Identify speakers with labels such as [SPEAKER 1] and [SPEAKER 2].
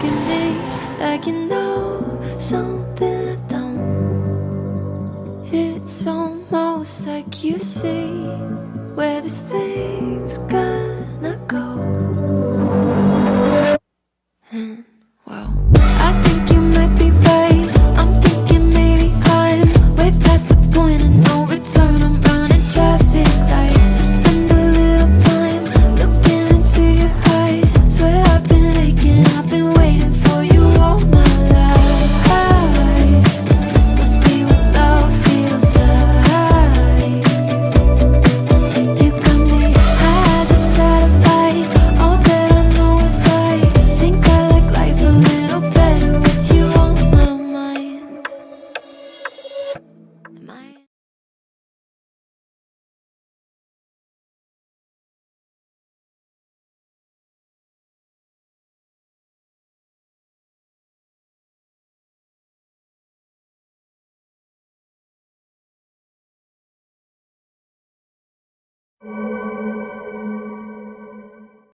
[SPEAKER 1] at me like you know something I don't. It's almost like you see where this thing's gonna go. And well, I think you might be right. I'm thinking maybe I'm way past the point of no return. I'm running traffic lights to spend a little time looking into your eyes. Swear I've been aching, I've been waiting for you all my life. This must be what love feels like. You got me high as a satellite. All that I know is I think I like life a little better with you on my mind. Am I?